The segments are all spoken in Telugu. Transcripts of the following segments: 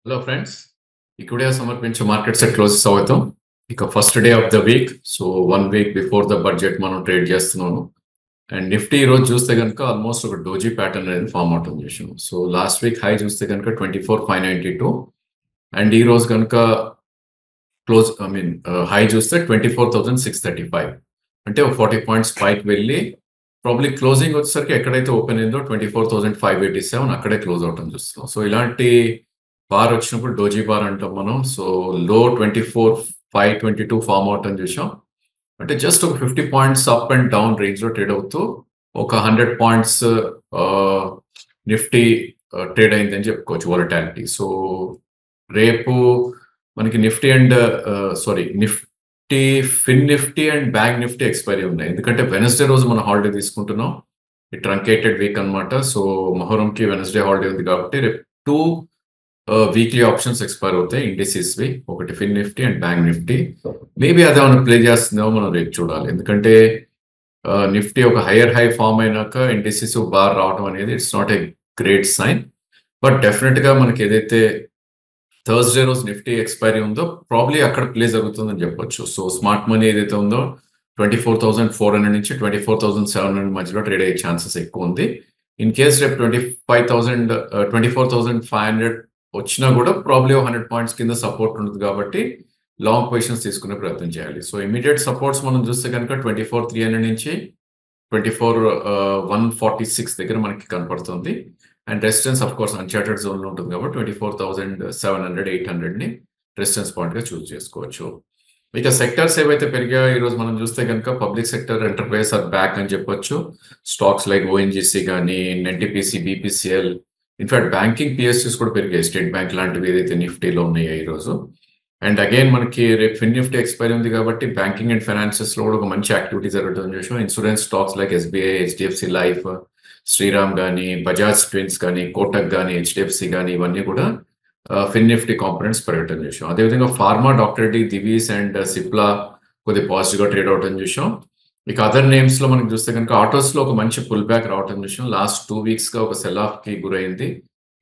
హలో ఫ్రెండ్స్ ఇక్కడే సమర్పించే మార్కెట్ సెట్ క్లోజెస్ అవుతాం ఇక first day of the week so 1 week before the budget మనం ట్రేడ్ చేస్తున్నాము అండ్ నిఫ్టీ ఈ రోజు చూస్తే కనుక ఆల్మోస్ట్ ఒక డోజీ ప్యాటర్న్ అనేది ఫామ్ అవుట్ చేసాము సో లాస్ట్ వీక్ హై చూస్తే కనుక 24,592 అండ్ ఈ రోజు కనుక క్లోజ్ హై చూస్తే 24,635 అంటే ఒక 40 పాయింట్స్ పైకి వెళ్ళి ప్రాబ్లీ క్లోజింగ్ వచ్చేసరికి ఎక్కడైతే ఓపెన్ అయిందో 24,587 అక్కడే క్లోజ్ అవటం చూస్తున్నాం సో ఇలాంటి బార్ వచ్చినప్పుడు డోజీ బార్ అంటాం మనం సో లో 24,522 ఫామ్ అవటం చూసాం అంటే జస్ట్ ఒక 50 points up and down range లో ట్రేడ్ అవుతూ ఒక 100 పాయింట్స్ నిఫ్టీ ట్రేడ్ అయిందని చెప్పుకోవచ్చు వాలటాలిటీ సో రేపు మనకి Nifty and Nifty Nifty and Bank Nifty expiry ఉన్నాయి ఎందుకంటే వెనస్డే రోజు మనం హాలిడే తీసుకుంటున్నాం ఈ ట్రంకేటెడ్ వీక్ అన్నమాట సో మొహరంకి వెనస్డే హాలిడే ఉంది కాబట్టి రేపు 2 వీక్లీ ఆప్షన్స్ ఎక్స్పైర్ అవుతాయి ఇండిసెస్వి ఒకటి Fin Nifty and Bank Nifty maybe అదే మనం ప్లే చేస్తుందేమో మనం రేపు చూడాలి ఎందుకంటే నిఫ్టీ ఒక హైయర్ హై ఫామ్ అయినాక ఇండిసెస్ బార్ రావడం అనేది it's not a great sign but definite గా మనకి ఏదైతే థర్స్డే రోజు నిఫ్టీ ఎక్స్పైరీ ఉందో ప్రాబ్లీ అక్కడ ప్లే జరుగుతుందని చెప్పొచ్చు సో స్మార్ట్ మనీ ఏదైతే ఉందో 24,400 నుంచి 24,700 మధ్యలో ట్రేడ్ అయ్యే ఛాన్సెస్ ఎక్కువ ఉంది ఇన్ కేస్ రేపు 24,500 వచ్చినా కూడా ప్రాబ్లీ 100 పాయింట్స్ కింద సపోర్ట్ ఉంటుంది కాబట్టి లాంగ్ పొజిషన్స్ తీసుకునే ప్రయత్నం చేయాలి సో ఇమీడియట్ సపోర్ట్స్ మనం చూస్తే కనుక 24,300 నుంచి 24,146 దగ్గర మనకి కనపడుతుంది and resistance of course Uncharted zone లో ఉంటుంది కాబట్టి 24,700 800 ని రెసిస్టెన్స్ పాయింట్ గా చూస్ చేసుకోవచ్చు ఇక సెక్టర్స్ ఏవైతే పెరిగాయో ఈ రోజు మనం చూస్తే కనుక public sector enterprise are back అని చెప్పొచ్చు స్టాక్స్ లైక్ ఓఎన్జీసీ కానీ NTPC BPCL in fact banking PSUs కూడా పెరిగాయి స్టేట్ బ్యాంక్ లాంటివి ఏదైతే నిఫ్టీలో ఉన్నాయో ఈ రోజు అండ్ అగైన్ మనకి రేపు ఫిన్ నిఫ్టీ ఎక్స్పైరీ ఉంది కాబట్టి బ్యాంకింగ్ అండ్ ఫైనాన్సెస్ లో కూడా ఒక మంచి యాక్టివిటీ జరుగుతుంది చూసాం insurance stocks like SBI HDFC life Shriram కానీ బజాజ్ ట్విన్స్ కానీ కోటక్ కానీ హెచ్డిఎఫ్సి కానీ ఇవన్నీ కూడా ఫిన్ నిఫ్టీ కాంపనెంట్స్ పెరగటం చూసాం అదేవిధంగా ఫార్మా డాక్టర్ డి దివీస్ అండ్ సిప్లా కొద్దిగా పాజిటివ్ గా ట్రేడ్ అవటం చూసాం ఇక అదర్ నేమ్స్ లో మనకి చూస్తే కనుక ఆటోస్ లో ఒక మంచి పుల్ బ్యాక్ రావటం చూసాం లాస్ట్ 2 వీక్స్ గా ఒక సెల్ ఆఫ్ కి గురైంది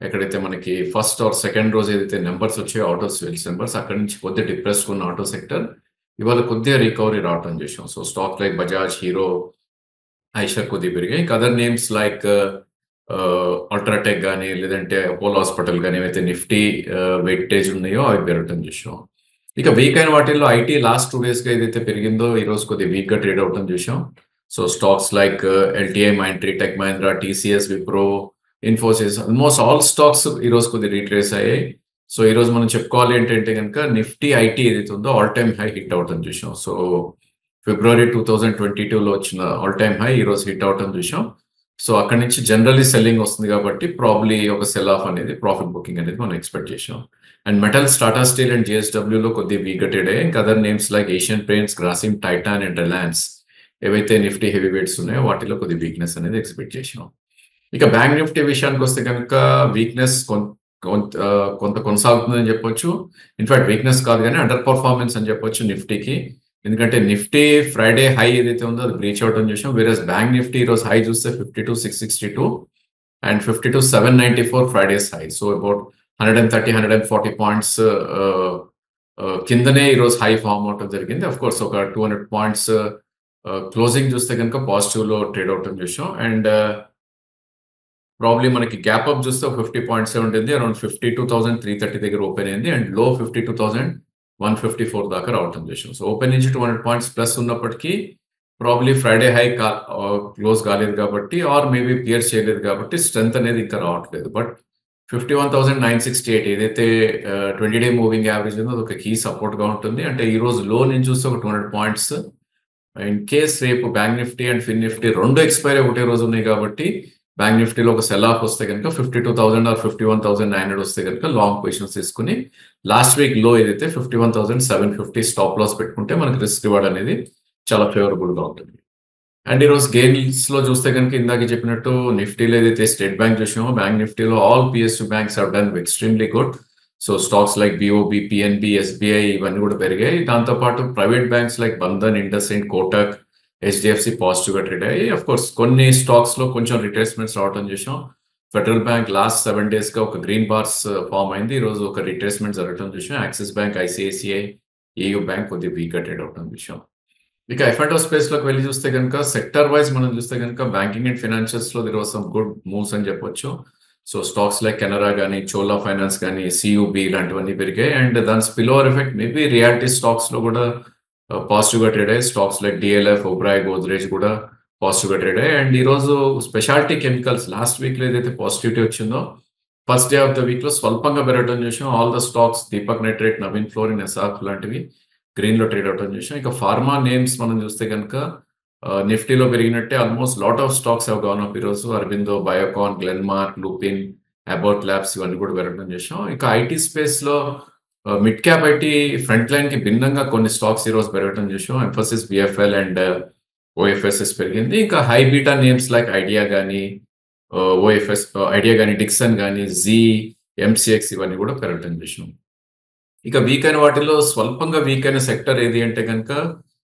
ఎక్కడైతే మనకి ఫస్ట్ ఆర్ సెకండ్ రోజు ఏదైతే నెంబర్స్ వచ్చాయో ఆటో సేల్స్ నెంబర్స్ అక్కడ నుంచి కొద్దిగా డిప్రెస్ ఉన్న ఆటో సెక్టర్ ఇవాళ కొద్దిగా రికవరీ రావటం చూసాం so stock like Bajaj hero Eicher కొద్దిగా పెరిగాయి ఇంకా అదర్ నేమ్స్ లైక్ అల్ట్రాటెక్ కానీ లేదంటే అపోలో హాస్పిటల్ కానీ ఏవైతే నిఫ్టీ వెయిటేజ్ ఉన్నాయో అవి పెరగటం చూసాం ఇక వీక్ అయిన వాటిల్లో ఐటీ లాస్ట్ 2 డేస్ గా ఏదైతే పెరిగిందో ఈ రోజు కొద్దిగా వీక్ గా ట్రేడ్ అవటం చూసాం so stocks like LTI Mindtree tech Mahindra TCS Wipro Infosys almost all stocks ఈ రోజు కొద్దిగా రీట్రేస్ అయ్యాయి సో ఈ రోజు మనం చెప్పుకోవాలి ఏంటంటే కనుక నిఫ్టీ ఐటీ ఏదైతే ఉందో ఆల్ టైమ్ హై హిట్ అవటం చూసాం సో ఫిబ్రవరి 2022లో వచ్చిన ఆల్ టైమ్ హై ఈ రోజు హిట్ అవటం చూసాం సో అక్కడ నుంచి జనరల్లీ సెల్లింగ్ వస్తుంది కాబట్టి ప్రాబ్లీ ఒక సెల్ ఆఫ్ అనేది ప్రాఫిట్ బుకింగ్ అనేది మనం ఎక్స్పెక్ట్ చేసాం and metals Tata Steel and జిఎస్డబ్ల్యూలో కొద్దిగా వీక్ ట్రేడ్ అయ్యాయి ఇంకా other names like Asian Paints Grasim Titan and Reliance ఏవైతే నిఫ్టీ హెవీ వెయిట్స్ ఉన్నాయో వాటిలో కొద్దిగా వీక్నెస్ అనేది ఎక్స్పెక్ట్ చేసాం ఇక బ్యాంక్ నిఫ్టీ విషయానికి వస్తే కనుక వీక్నెస్ కొంత కొనసాగుతుందని చెప్పొచ్చు ఇన్ఫాక్ట్ వీక్నెస్ కాదు కానీ అండర్ పర్ఫార్మెన్స్ అని చెప్పొచ్చు నిఫ్టీకి ఎందుకంటే నిఫ్టీ ఫ్రైడే హై ఏదైతే ఉందో అది బ్రీచ్ అవటం చూసాం వేరేస్ బ్యాంక్ నిఫ్టీ ఈరోజు హై చూస్తే 52,662 and 52,794 Fridays high so about 130-140 points కిందనే ఈరోజు హై ఫామ్ అవటం జరిగింది అఫ్ కోర్స్ ఒక 200 పాయింట్స్ క్లోజింగ్ చూస్తే కనుక పాజిటివ్ లో ట్రేడ్ అవటం చూసాం అండ్ ప్రాబ్లీ మనకి గ్యాప్ అప్ చూస్తే 50 పాయింట్స్ ఉంటుంది అరౌండ్ 52,330 దగ్గర ఓపెన్ అయింది అండ్ లో 52,154 దాకా రావటం చూసాం సో ఓపెన్ నుంచి 200 పాయింట్స్ ప్లస్ ఉన్నప్పటికీ ప్రాబ్లీ ఫ్రైడే హై క్లోజ్ కాలేదు కాబట్టి ఆర్ మేబీ పియర్స్ చేయలేదు కాబట్టి స్ట్రెంత్ అనేది ఇంకా రావట్లేదు బట్ 51,968 ఏదైతే 20-డే మూవింగ్ యావరేజ్ ఉందో అది ఒక కీ సపోర్ట్ గా ఉంటుంది అంటే ఈ రోజు లో నుంచి చూస్తే ఒక 200 పాయింట్స్ ఇన్ కేస్ రేపు bank Nifty and fin Nifty రెండు ఎక్స్పైరీ ఒకటే రోజు ఉన్నాయి కాబట్టి బ్యాంక్ నిఫ్టీలో ఒక సెల్ ఆఫ్ వస్తే కనుక 52,000 ఆర్ 51,900 వస్తే కనుక లాంగ్ పొజిషన్స్ తీసుకుని లాస్ట్ వీక్ లో ఏదైతే 51,750 స్టాప్ లాస్ పెట్టుకుంటే మనకి రిస్క్ రివార్డ్ అనేది చాలా ఫేవరబుల్ గా ఉంటుంది అండ్ ఈ రోజు గెయిన్స్ లో చూస్తే కనుక ఇందాక చెప్పినట్టు నిఫ్టీలో ఏదైతే స్టేట్ బ్యాంక్ చూసామో బ్యాంక్ నిఫ్టీలో all PSU banks have done extremely good so stocks like BOB PNB SBI ఇవన్నీ కూడా పెరిగాయి దాంతో పాటు private banks like Bandhan IndusInd Kotak HDFC positive గా ట్రేడ్ అయ్యి అఫ్ కోర్స్ కొన్ని స్టాక్స్ లో కొంచెం రిట్రేస్మెంట్స్ రావడం చూసాం ఫెడరల్ బ్యాంక్ లాస్ట్ 7 డేస్‌గా ఒక గ్రీన్ బార్స్ ఫార్మ్ అయింది. ఈరోజు ఒక రిట్రేస్‌మెంట్ జరగటం చూసాం. Axis bank, ICICI, AU bank కొద్దిగా వీక్‌గా ట్రేడ్ అవ్వటం చూసాం. ఇక ఎఫ్&ఓ స్పేస్‌లోకి వెళ్లి చూస్తే గనుక సెక్టర్ వైస్ మనం చూస్తే గనుక బ్యాంకింగ్ అండ్ ఫైనాన్షియల్స్‌లో there was some good moves అని చెప్పొచ్చు. సో స్టాక్స్ లైక్ కెనరా గాని, చోలా ఫైనాన్స్ గాని, సీయూబీ ఇలాంటివన్నీ పెరిగాయి. అండ్ దాని spill over effect maybe reality స్టాక్స్‌లో కూడా పాజిటివ్‌గా ట్రేడ్ అయ్యాయి. Stocks like DLF, Oberoi, Godrej కూడా పాజిటివ్‌గా ట్రేడ్ అయ్యాయి. అండ్ ఈరోజు స్పెషాలిటీ కెమికల్స్ లాస్ట్ వీక్‌లో ఏదైతే పాజిటివిటీ వచ్చిందో ఫస్ట్ డే ఆఫ్ ద వీక్‌లో స్వల్పంగా పెరగడం చూసాం. All the stocks Deepak nitrate, Naveen fluorine, SRF లాంటివి గ్రీన్‌లో ట్రేడ్ అవ్వడం చూసాం. ఇక ఫార్మా నేమ్స్ మనం చూస్తే గనుక నిఫ్టీలో పెరిగినట్టే almost lot of stocks have gone up ఈరోజు. Aurobindo, Biocon, Glenmark, Lupin, Abbott labs ఇవన్నీ కూడా పెరగడం చూసాం. ఇక ఐటీ స్పేస్‌లో మిడ్ క్యాప్ ఐటీ ఫ్రంట్ లైన్‌కి భిన్నంగా కొన్ని స్టాక్స్ ఈరోజు పెరగడం చూసాం. ఎంఫోసిస్, బిఎఫ్ఎల్ అండ్ ఓఎఫ్ఎస్ఎస్ పెరిగింది. ఇంకా high beta names like idea గాని, ఓఎఫ్ఎస్ ఐడియా గాని, డిక్సన్ గాని, జీ, ఎంసీఎక్స్ ఇవన్నీ కూడా పెరగడం చూసాం. ఇక వీక్ అయిన వాటిలో స్వల్పంగా వీక్ అయిన సెక్టర్ ఏది అంటే గనుక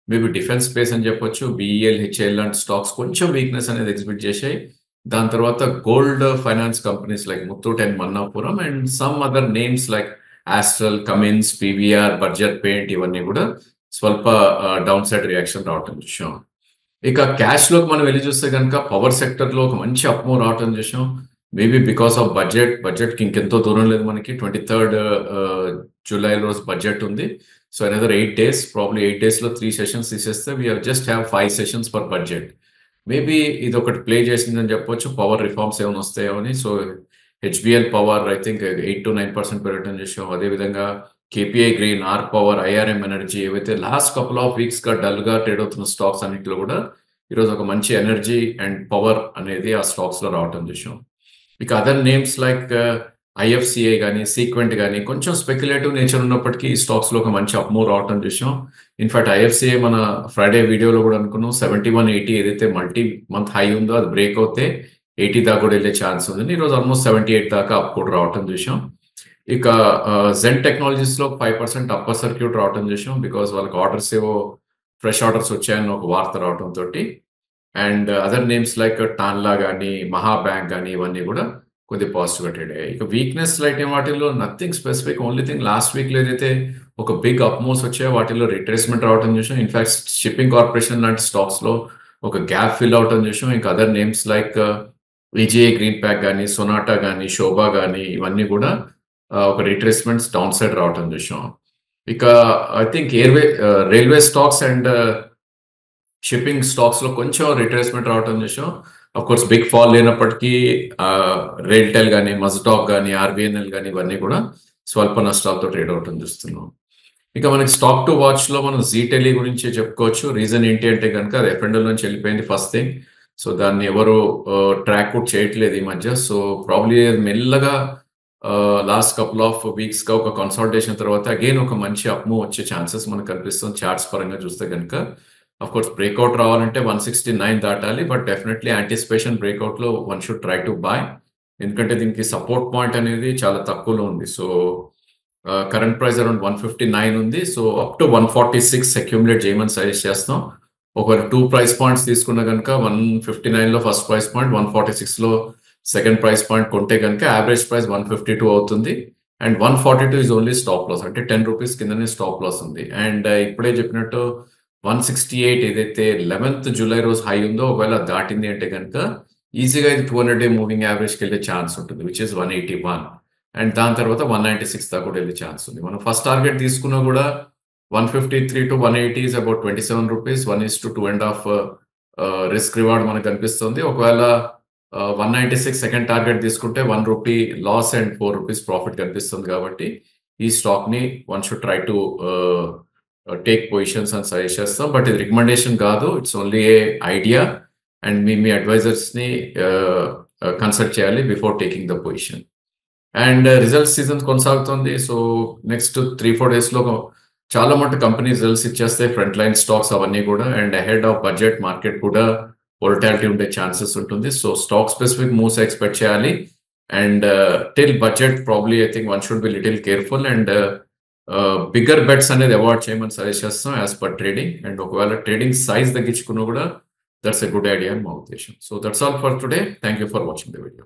మేబీ డిఫెన్స్ స్పేస్ అని చెప్పొచ్చు. బీఈఎల్, హెచ్ఏఎల్ లాంటి స్టాక్స్ కొంచెం వీక్‌నెస్ అనేది ఎగ్జిబిట్ చేశాయి. దాని తర్వాత gold finance companies like Muthoot and Manappuram and some other names like astral, Cummins, PVR, Berger paint ఇవన్నీ కూడా స్వల్ప డౌన్ సైడ్ రియాక్షన్ రావటం చూసాం. ఇక క్యాష్‌లోకి మనం వెళ్లి చూస్తే గనుక పవర్ సెక్టర్‌లో ఒక మంచి అప్ మూవ్ రావటం చూసాం. మేబీ బికాస్ ఆఫ్ బడ్జెట్‌కి ఇంకెంతో దూరం లేదు మనకి. 23 జులై రోజు బడ్జెట్ ఉంది. సో అనదర్ 8 డేస్ ప్రాబబ్లీ 8 డేస్‌లో 3 సెషన్స్ తీసేస్తే we just have 5 sessions for budget. Maybe ఇదొకటి ప్లే చేసిందని చెప్పొచ్చు. పవర్ రిఫార్మ్స్ ఏమైనా వస్తాయో అని. So HBL power I think 8-9% పెరగటం చూసాం. అదేవిధంగా KPI green, R power, IRM energy ఏవైతే లాస్ట్ కపుల్ ఆఫ్ వీక్స్‌గా డల్‌గా ట్రేడ్ అవుతున్న స్టాక్స్ అన్నిట్లో కూడా ఈరోజు ఒక మంచి ఎనర్జీ అండ్ పవర్ అనేది ఆ స్టాక్స్‌లో రావటం చూసాం. ఇక అదర్ నేమ్స్ లైక్ ఐఎఫ్‌సిఐ గాని, సీక్వెంట్ గాని కొంచెం స్పెక్యులేటివ్ నేచర్ ఉన్నప్పటికీ ఈ స్టాక్స్‌లో ఒక మంచి అప్ మూవ్ రావటం చూసాం. ఇన్‌ఫాక్ట్ ఐఎఫ్‌సిఐ మన ఫ్రైడే వీడియోలో కూడా అనుకున్నాం 7180 ఏదైతే మల్టీ మంత్ హై ఉందో అది బ్రేక్ అవుతే 80 దాకా కూడా వెళ్ళే ఛాన్స్ ఉందని. ఈరోజు ఆల్మోస్ట్ 78 దాకా అప్ కూడా రావటం చూసాం. ఇక జెన్ టెక్నాలజీస్‌లో 5% అప్పర్ సర్క్యూట్ రావటం చూసాం. బికాజ్ వాళ్ళకి ఆర్డర్స్ ఏవో ఫ్రెష్ ఆర్డర్స్ వచ్చాయని ఒక వార్త రావటంతోటి. అండ్ అదర్ నేమ్స్ లైక్ టాన్లా గాని, మహా బ్యాంక్ గాని ఇవన్నీ కూడా కొద్దిగా పాజిటివ్‌గా ట్రేడ్ అయ్యాయి. ఇక వీక్‌నెస్ లైట్ అయిన వాటిల్లో nothing specific. Only thing last వీక్‌లో ఏదైతే ఒక బిగ్ అప్ మూవ్స్ వచ్చాయో వాటిల్లో రిట్రేస్‌మెంట్ రావటం చూసాం. ఇన్‌ఫాక్ట్ షిప్పింగ్ కార్పొరేషన్ లాంటి స్టాక్స్‌లో ఒక గ్యాప్ ఫిల్ అవ్వటం చూసాం. ఇంకా other names like Vijay green pack గాని, సొనాటా గాని, శోభా గాని ఇవన్నీ కూడా ఒక రిట్రేస్‌మెంట్స్ డౌన్ సైడ్ రావటం చూసాం. ఇక I think railway stocks and shipping స్టాక్స్‌లో కొంచెం రిట్రేస్‌మెంట్ రావటం చూసాం. ఆఫ్‌కోర్స్ బిగ్ ఫాల్ లేనప్పటికీ రైల్‌టెల్ గాని, మజ్డాక్ గాని, ఆర్‌బీఎన్ఎల్ గాని ఇవన్నీ కూడా స్వల్ప నష్టాలతో ట్రేడ్ అవ్వటం చూస్తున్నాం. ఇక మనకి స్టాక్ టు వాచ్‌లో మనం జీ టెలి గురించి చెప్పుకోవచ్చు. రీజన్ ఏంటి అంటే గనుక అది ఎఫ్&ఓ నుంచి వెళ్ళిపోయింది ఫస్ట్ థింగ్. సో దాన్ని ఎవరు ట్రాక్ కూడా చేయట్లేదు ఈ మధ్య. సో ప్రాబబ్లీ మెల్లగా లాస్ట్ కపుల్ ఆఫ్ వీక్స్‌గా ఒక కన్సాలిడేషన్ తర్వాత అగైన్ ఒక మంచి అప్ మూవ్ వచ్చే ఛాన్సెస్ మనకు కనిపిస్తుంది చార్ట్స్ పరంగా చూస్తే గనుక. ఆఫ్‌కోర్స్ బ్రేక్‌ఔట్ రావాలంటే 169 దాటాలి. బట్ డెఫినెట్‌లీ యాంటిసిపేషన్ బ్రేక్‌ఔట్‌లో one should try to buy. ఎందుకంటే దీనికి సపోర్ట్ పాయింట్ అనేది చాలా తక్కువలో ఉంది. సో కరెంట్ ప్రైస్ అరౌండ్ 159 ఉంది. సో అప్ టు 146 అక్యుములేట్ చేయమని సజెస్ట్ చేస్తాం. ఒక 2 ప్రైస్ పాయింట్స్ తీసుకున్నా గనుక 159లో ఫస్ట్ ప్రైస్ పాయింట్, 146లో సెకండ్ ప్రైస్ పాయింట్ కొంటే గనుక యావరేజ్ ప్రైస్ 152 అవుతుంది. And 142 is only stop loss. అంటే 10 రూపీస్ కిందనే స్టాప్ లాస్ ఉంది. అండ్ ఇప్పుడే చెప్పినట్టు 168 ఏదైతే 11th జులై రోజు హై ఉందో ఒకవేళ అది దాటింది అంటే గనుక ఈజీగా ఇది 200 డే మూవింగ్ యావరేజ్‌కి వెళ్ళే ఛాన్స్ ఉంటుంది. Which is 181. అండ్ దాని తర్వాత 196 దాకా కూడా వెళ్ళే ఛాన్స్ ఉంది. మనం ఫస్ట్ టార్గెట్ తీసుకున్నా కూడా 153-180 is about 27 rupees. 1:2.5 risk reward మనకు కనిపిస్తుంది. ఒకవేళ 196 సెకండ్ టార్గెట్ తీసుకుంటే 1 rupee loss and 4 rupees profit కనిపిస్తుంది కాబట్టి ఈ స్టాక్‌ని one should try to take positions అని సజెస్ట్ చేస్తాం. బట్ ఇది రికమెండేషన్ కాదు. It's only a idea. And మీ అడ్వైజర్స్‌ని కన్సల్ట్ చేయాలి before taking the position. And results season కొనసాగుతుంది. సో నెక్స్ట్ 3-4 డేస్‌లో చాలా మటుకు కంపెనీ రిజల్ట్స్ ఇచ్చేస్తాయి. ఫ్రంట్ లైన్ స్టాక్స్ అవన్నీ కూడా. And ahead of budget market కూడా వోలటాలిటీ ఉండే ఛాన్సెస్ ఉంటుంది. So stock specific moves expect చేయాలి. And till budget probably I think one should be little careful. And bigger bets అనేది అవాయిడ్ చేయమని సజెస్ట్ చేస్తాం యాస్ పర్ ట్రేడింగ్. అండ్ ఒకవేళ ట్రేడింగ్ సైజ్ తగ్గించుకున్నా కూడా దట్స్ ఎ గుడ్ ఐడియా అని మా ఉద్దేశం. So that's all for today. Thank you for watching the video.